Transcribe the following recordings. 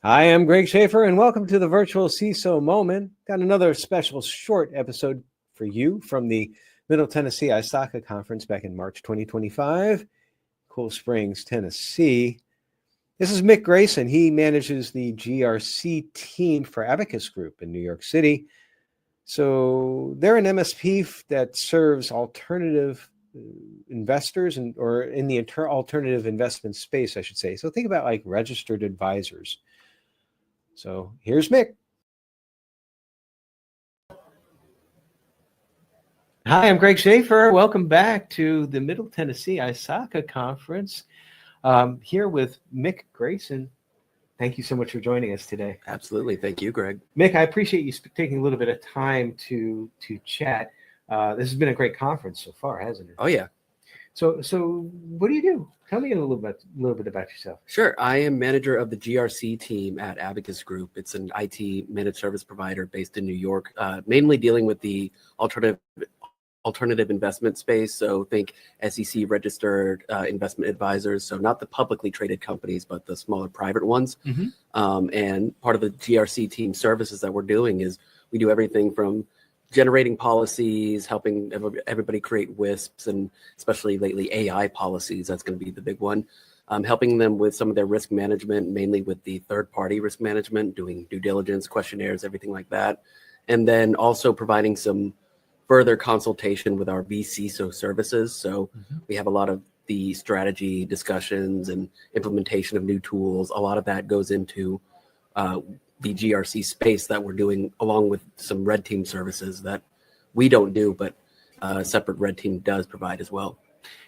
Hi, I'm Greg Schaffer, and welcome to the Virtual CISO Moment. Got another special short episode for you from the Middle Tennessee ISACA conference back in March 2025, Cool Springs, Tennessee. This is Mick Grayson. He manages the GRC team for Abacus Group in New York City. So they're an MSP that serves alternative investors or in the alternative investment space, I should say. So think about like registered advisors. So here's Mick. Hi, I'm Greg Schaffer. Welcome back to the Middle Tennessee ISACA conference. Here with Mick Grayson. Thank you so much for joining us today. Absolutely. Thank you, Greg. Mick, I appreciate you taking a little bit of time to chat. This has been a great conference so far, hasn't it? Oh, yeah. So what do you do? Tell me a little bit about yourself. Sure. I am manager of the GRC team at Abacus Group. It's an IT managed service provider based in New York, mainly dealing with the alternative investment space. So think SEC registered investment advisors. So not the publicly traded companies, but the smaller private ones. Mm-hmm. And part of the GRC team services that we're doing is we do everything from generating policies, helping everybody create WISPs, and especially lately AI policies. That's going to be the big one. Helping them with some of their risk management, mainly with the third-party risk management, doing due diligence, questionnaires, everything like that. And then also providing some further consultation with our vCISO services. So we have a lot of the strategy discussions and implementation of new tools. A lot of that goes into the GRC space that we're doing, along with some red team services that we don't do, but a separate red team does provide as well.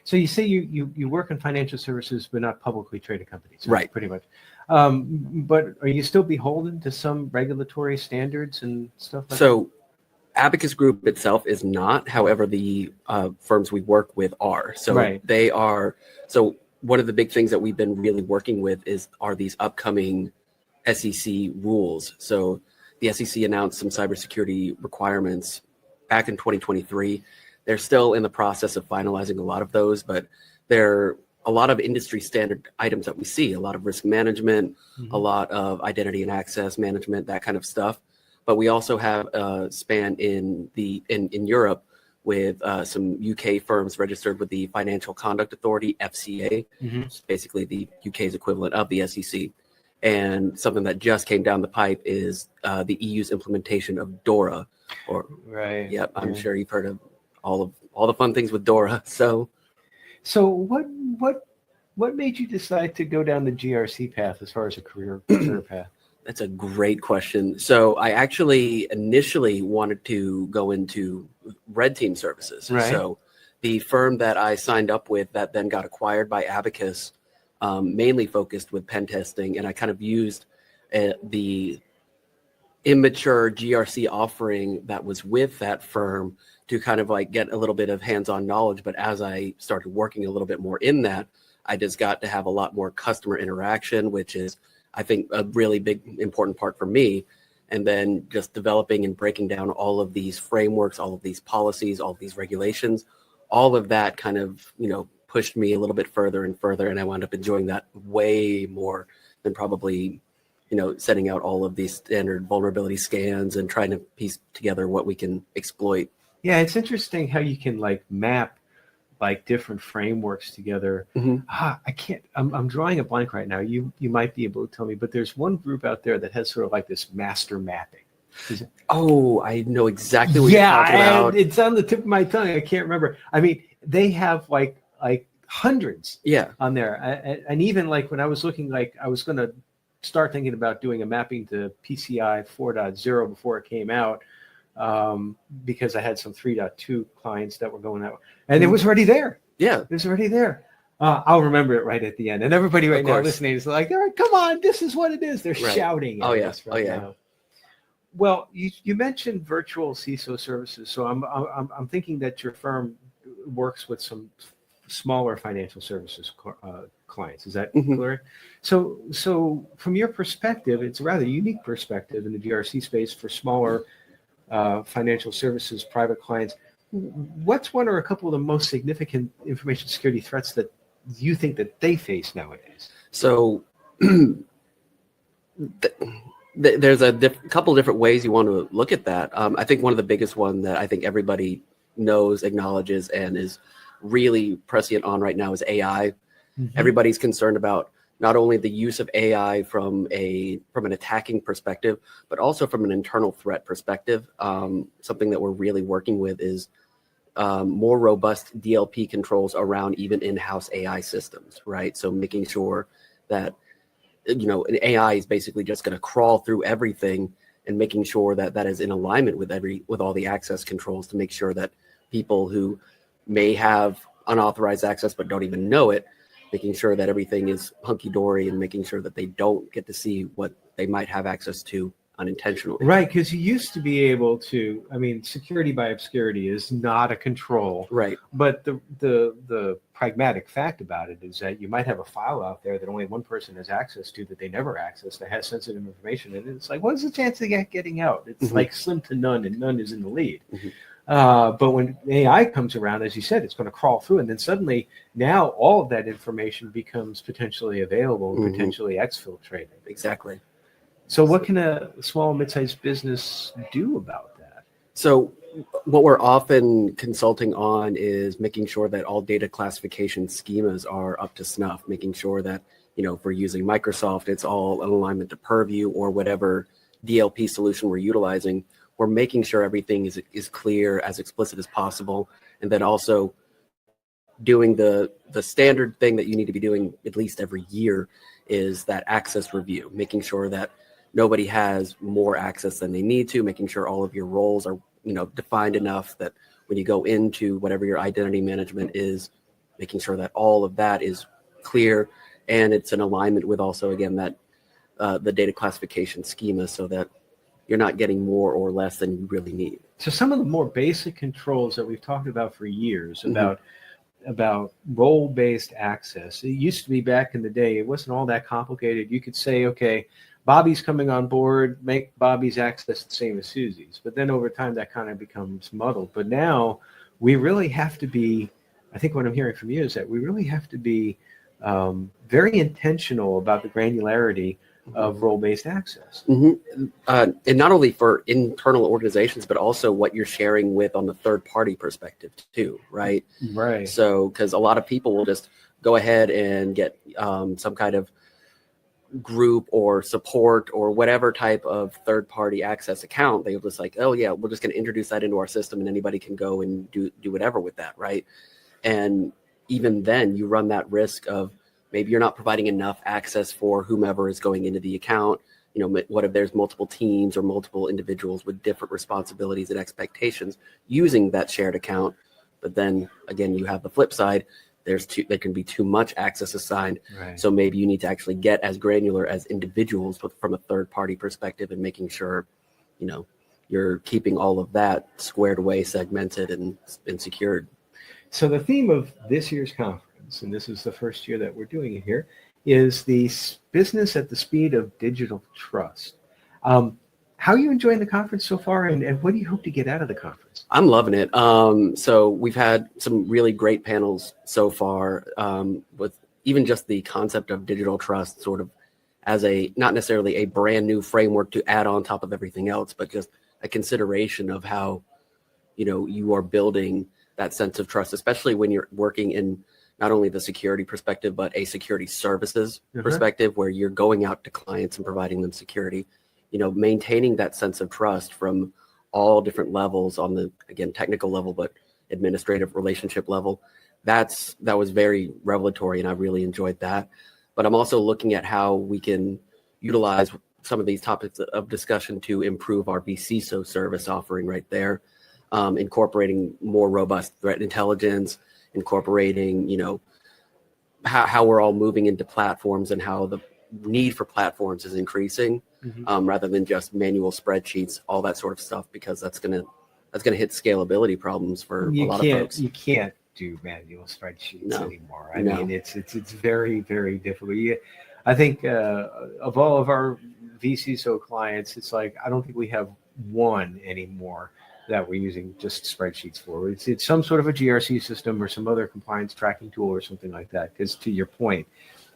So you say you work in financial services, but not publicly traded companies, right? Pretty much. But are you still beholden to some regulatory standards and stuff like that? Abacus Group itself is not. However, the firms we work with are. So right. They are. So one of the big things that we've been really working with are these upcoming SEC rules. So the SEC announced some cybersecurity requirements back in 2023. They're still in the process of finalizing a lot of those, but there are a lot of industry standard items that we see, a lot of risk management, a lot of identity and access management, that kind of stuff. But we also have a span in Europe with some UK firms registered with the Financial Conduct Authority, FCA, which is basically the UK's equivalent of the SEC. And something that just came down the pipe is the EU's implementation of DORA. Right. Yep, I'm sure you've heard of all the fun things with DORA. So what made you decide to go down the GRC path as far as a career path? That's a great question. So I actually initially wanted to go into red team services. Right. So the firm that I signed up with that then got acquired by Abacus mainly focused with pen testing, and I kind of used the immature GRC offering that was with that firm to kind of like get a little bit of hands-on knowledge. But as I started working a little bit more in that, I just got to have a lot more customer interaction, which is, I think, a really big, important part for me. And then just developing and breaking down all of these frameworks, all of these policies, all of these regulations, all of that kind of, pushed me a little bit further and further. And I wound up enjoying that way more than probably, setting out all of these standard vulnerability scans and trying to piece together what we can exploit. Yeah, it's interesting how you can map different frameworks together. I'm drawing a blank right now. You might be able to tell me, but there's one group out there that has sort of like this master mapping. Oh, I know exactly what you're talking about. It's on the tip of my tongue. I can't remember. I mean, they have like hundreds on there. And even when I was looking, I was going to start thinking about doing a mapping to PCI 4.0 before it came out, because I had some 3.2 clients that were going that way. And it was already there. Yeah. It was already there. I'll remember it right at the end. And everybody right now listening is like, all right, come on, this is what it is. They're shouting at us right now. Well, you mentioned virtual CISO services. So I'm thinking that your firm works with some smaller financial services clients. Is that correct? So from your perspective, it's a rather unique perspective in the GRC space for smaller financial services, private clients. What's one or a couple of the most significant information security threats that you think that they face nowadays? So There's a couple different ways you want to look at that. I think one of the biggest one that I think everybody knows, acknowledges, and is really prescient on right now is AI. Everybody's concerned about not only the use of AI from an attacking perspective, but also from an internal threat perspective. Something that we're really working with is more robust DLP controls around even in-house AI systems, right? So making sure that an AI is basically just going to crawl through everything, and making sure that that is in alignment with all the access controls, to make sure that people who may have unauthorized access but don't even know it, making sure that everything is hunky-dory, and making sure that they don't get to see what they might have access to unintentionally. Right, because you used to be able to, security by obscurity is not a control. Right. But the pragmatic fact about it is that you might have a file out there that only one person has access to, that they never access, that has sensitive information. And it's like, what's the chance of getting out? It's like slim to none, and none is in the lead. But when AI comes around, as you said, it's going to crawl through, and then suddenly now all of that information becomes potentially available, potentially exfiltrated. Exactly. So what can a small, mid-sized business do about that? So what we're often consulting on is making sure that all data classification schemas are up to snuff, making sure that, if we're using Microsoft, it's all in alignment to Purview or whatever DLP solution we're utilizing. We're making sure everything is clear, as explicit as possible, and then also doing the standard thing that you need to be doing at least every year is that access review, making sure that nobody has more access than they need to, making sure all of your roles are defined enough that when you go into whatever your identity management is, making sure that all of that is clear, and it's in alignment with also, again, that the data classification schema, so that you're not getting more or less than you really need. So some of the more basic controls that we've talked about for years about role-based access, it used to be back in the day, it wasn't all that complicated. You could say, okay, Bobby's coming on board, make Bobby's access the same as Susie's. But then over time, that kind of becomes muddled. But now we really have to be, I think what I'm hearing from you is that we really have to be very intentional about the granularity of role-based access. And not only for internal organizations, but also what you're sharing with on the third-party perspective too, right? Right. So, because a lot of people will just go ahead and get some kind of group or support or whatever type of third-party access account. They'll just like, oh yeah, we're just going to introduce that into our system, and anybody can go and do whatever with that, right? And even then, you run that risk of maybe you're not providing enough access for whomever is going into the account. What if there's multiple teams or multiple individuals with different responsibilities and expectations using that shared account? But then again, you have the flip side. There can be too much access assigned. Right. So maybe you need to actually get as granular as individuals from a third party perspective, and making sure, you're keeping all of that squared away, segmented, and secured. So the theme of this year's conference, and this is the first year that we're doing it here, is the business at the speed of digital trust. How are you enjoying the conference so far, and what do you hope to get out of the conference? I'm loving it. So we've had some really great panels so far, with even just the concept of digital trust sort of as not necessarily a brand new framework to add on top of everything else, but just a consideration of how, you are building that sense of trust, especially when you're working in not only the security perspective, but a security services perspective, where you're going out to clients and providing them security. Maintaining that sense of trust from all different levels on the, again, technical level, but administrative relationship level. That was very revelatory, and I really enjoyed that. But I'm also looking at how we can utilize some of these topics of discussion to improve our vCISO service offering right there, incorporating more robust threat intelligence, incorporating, how we're all moving into platforms and how the need for platforms is increasing, rather than just manual spreadsheets, all that sort of stuff, because that's gonna hit scalability problems for a lot of folks. You can't do manual spreadsheets anymore. I mean, it's very, very difficult. I think of all of our vCISO clients, it's like I don't think we have one anymore that we're using just spreadsheets for. It's some sort of a GRC system or some other compliance tracking tool or something like that. Because to your point,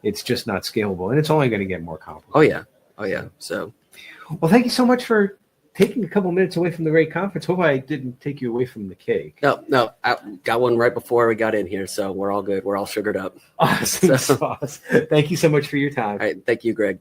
it's just not scalable, and it's only going to get more complicated. Oh yeah, Oh yeah. So, well, thank you so much for taking a couple minutes away from the great conference. Hope I didn't take you away from the cake. No, I got one right before we got in here, so we're all good. We're all sugared up. Awesome sauce. Thank you so much for your time. All right. Thank you, Greg.